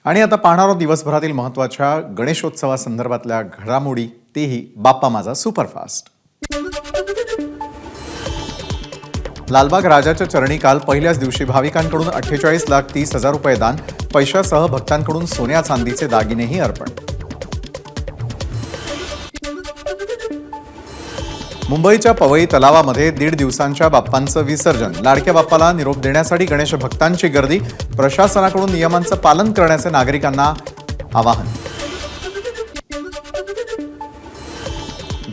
आणि आता पाहणार आहोत दिवसभरातील महत्त्वाच्या गणेशोत्सवासंदर्भातल्या घडामोडी, तेही बाप्पा माझा सुपरफास्ट. लालबाग राजाच्या चरणी काल पहिल्याच दिवशी भाविकांकडून 48,30,00,000 रुपये दान, पैशासह भक्तांकडून सोन्या चांदीचे दागिनेही अर्पण. मुंबईच्या पवई तलावामध्ये 1.5 दिवसांच्या बाप्पांचं विसर्जन. लाडक्या बाप्पाला निरोप देण्यासाठी गणेश भक्तांची गर्दी. प्रशासनाकडून नियमांचं पालन करण्याचे नागरिकांना आवाहन.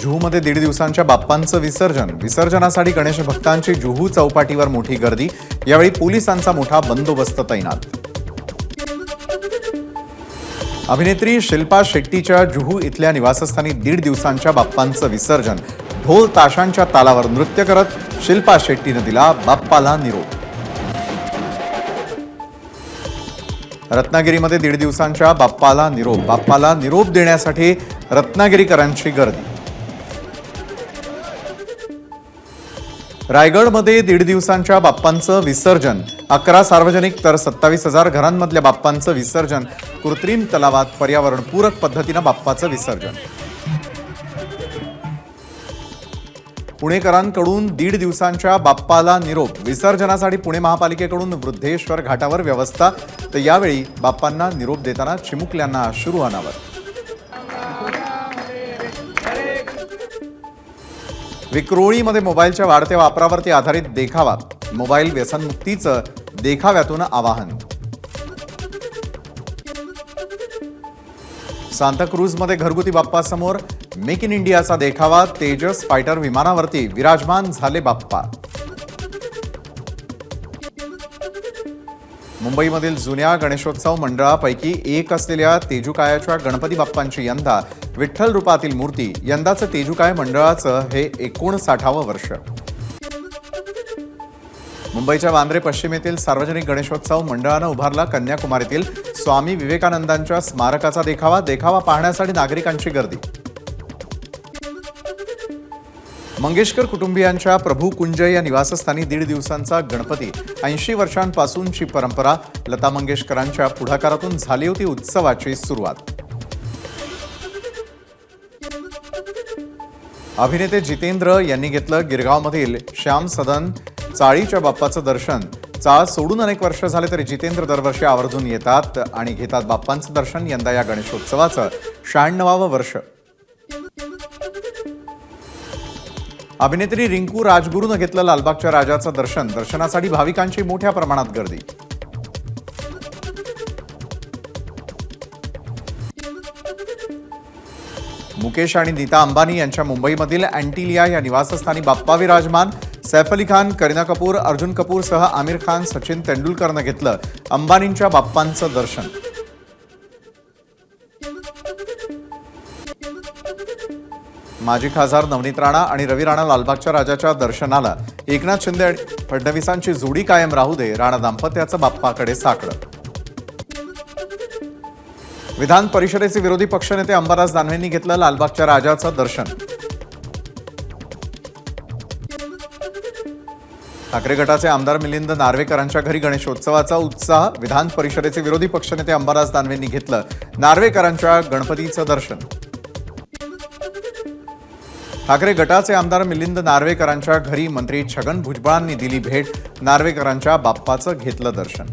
जुहूमध्ये 1.5 दिवसांच्या बाप्पांचं विसर्जन. विसर्जनासाठी गणेश भक्तांची जुहू चौपाटीवर मोठी गर्दी. यावेळी पोलिसांचा मोठा बंदोबस्त तैनात. अभिनेत्री शिल्पा शेट्टीच्या जुहू इथल्या निवासस्थानी 1.5 दिवसांच्या बाप्पांचं विसर्जन. ढोल ताशांच्या तालावर नृत्य करत शिल्पा शेट्टीने दिला बाप्पाला निरोप. रत्नागिरीमध्ये 1.5 दिवसांच्या बाप्पाला निरोप. बाप्पाला निरोप देण्यासाठी रत्नागिरीकरांची गर्दी. रायगडमध्ये 1.5 दिवसांच्या बाप्पांचं विसर्जन. 11 सार्वजनिक तर 27,000 घरांमधल्या बाप्पांचं विसर्जन. कृत्रिम तलावात पर्यावरणपूरक पद्धतीनं बाप्पाचं विसर्जन. पुणेकरांकडून 1.5 दिवसांच्या बाप्पाला निरोप. विसर्जनासाठी पुणे महापालिकेकडून वृद्धेश्वर घाटावर व्यवस्था. तर यावेळी बाप्पांना निरोप देताना चिमुकल्यांना अश्रू अनावर. विक्रोळीमध्ये मोबाईलच्या वाढत्या वापरावरती आधारित देखावा. मोबाईल व्यसनमुक्तीचं देखाव्यातून आवाहन. सांताक्रूजमध्ये घरगुती बाप्पासमोर मेक इन इंडियाचा देखावा. तेजस फायटर विमानावरती विराजमान झाले बाप्पा. मुंबईमधील जुन्या गणेशोत्सव मंडळापैकी एक असलेल्या तेजुकायाच्या गणपती बाप्पांची यंदा विठ्ठल रूपातील मूर्ती. यंदाचं तेजुकाय मंडळाचं हे 59वं वर्ष. मुंबईच्या वांद्रे पश्चिमेतील सार्वजनिक गणेशोत्सव मंडळानं उभारला कन्याकुमारीतील स्वामी विवेकानंदांच्या स्मारकाचा देखावा. देखावा पाहण्यासाठी नागरिकांची गर्दी. मंगेशकर कुटुंबियांच्या प्रभू कुंज या निवासस्थानी 1.5 दिवसांचा गणपती. 80 वर्षांपासूनची परंपरा. लता मंगेशकरांच्या पुढाकारातून झाली होती उत्सवाची सुरुवात. अभिनेते जितेंद्र यांनी घेतलं गिरगावमधील श्याम सदन चाळीच्या बाप्पाचं दर्शन. चाळ सोडून अनेक वर्ष झाले तरी जितेंद्र दरवर्षी आवर्जून येतात आणि घेतात बाप्पांचं दर्शन. यंदा या गणेशोत्सवाचं 96वं वर्ष. अभिनेत्री रिंकू राजगुरूनं घेतलं लालबागच्या राजाचं दर्शन. दर्शनासाठी भाविकांची मोठ्या प्रमाणात गर्दी. मुकेश आणि नीता अंबानी यांच्या मुंबईमधील अँटिलिया या निवासस्थानी बाप्पा विराजमान. सैफ अली खान, करीना कपूर, अर्जुन कपूरसह आमिर खान, सचिन तेंडुलकरनं घेतलं अंबानींच्या बाप्पांचं दर्शन. माजी खासदार नवनीत राणा आणि रवी राणा लालबागच्या राजाच्या दर्शनाला. एकनाथ शिंदे आणि फडणवीसांची जोडी कायम राहू दे. राणा दाम्पत्याचं बाप्पाकडे साकडं. विधान परिषदेचे विरोधी पक्षनेते अंबादास दानवेंनी घेतलं लालबागच्या राजाचं दर्शन. ठाकरे गटाचे आमदार मिलिंद नार्वेकरांच्या घरी गणेशोत्सवाचा उत्साह. विधान परिषदेचे विरोधी पक्षनेते अंबादास दानवेंनी घेतलं नार्वेकरांच्या गणपतीचं दर्शन. ठाकरे गटाचे आमदार मिलिंद नार्वेकरांच्या घरी मंत्री छगन भुजबळांनी दिली भेट. नार्वेकरांच्या बाप्पाचं घेतलं दर्शन.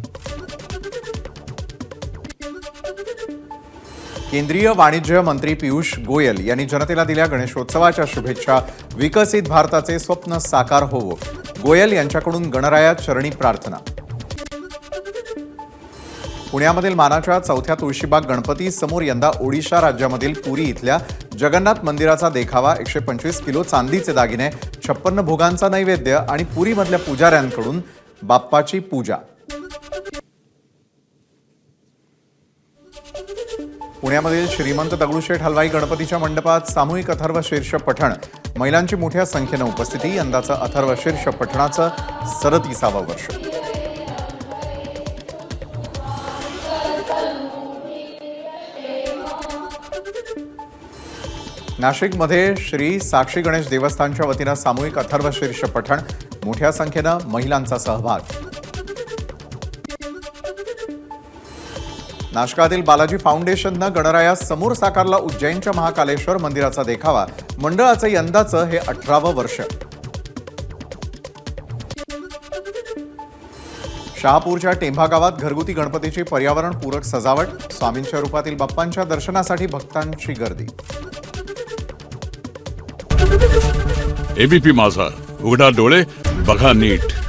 केंद्रीय वाणिज्य मंत्री पियुष गोयल यांनी जनतेला दिल्या गणेशोत्सवाच्या शुभेच्छा. विकसित भारताचे स्वप्न साकार होवो. गोयल यांच्याकडून गणराया चरणी प्रार्थना. पुण्यामधील मानाच्या 4थ्या तुळशीबाग गणपती समोर यंदा ओडिशा राज्यामधील पुरी इथल्या जगन्नाथ मंदिराचा देखावा. 125 किलो चांदीचे दागिने, 56 भोगांचा नैवेद्य आणि पुरीमधल्या पुजाऱ्यांकडून बाप्पाची पूजा. पुण्यामधील श्रीमंत दगडूशेठ हलवाई गणपतीच्या मंडपात सामूहिक अथर्व शीर्ष पठण. महिलांची मोठ्या संख्येनं उपस्थिती. यंदाचं अथर्व शीर्ष पठणाचं 37वं वर्ष. नाशिकमध्ये श्री साक्षी गणेश देवस्थानच्या वतीनं सामूहिक अथर्व शीर्ष पठण. मोठ्या संख्येनं महिलांचा सहभाग. नाशकातील बालाजी फाउंडेशननं गणरायास समोर साकारला उज्जैनच्या महाकालेश्वर मंदिराचा देखावा. मंडळाचं यंदाचं हे 18वं वर्ष. शहापूरच्या टेंभा गावात घरगुती गणपतीची पर्यावरणपूरक सजावट. स्वामींच्या रूपातील बाप्पांच्या दर्शनासाठी भक्तांची गर्दी. एबीपी माझा, उघडा डोळे बघा नीट.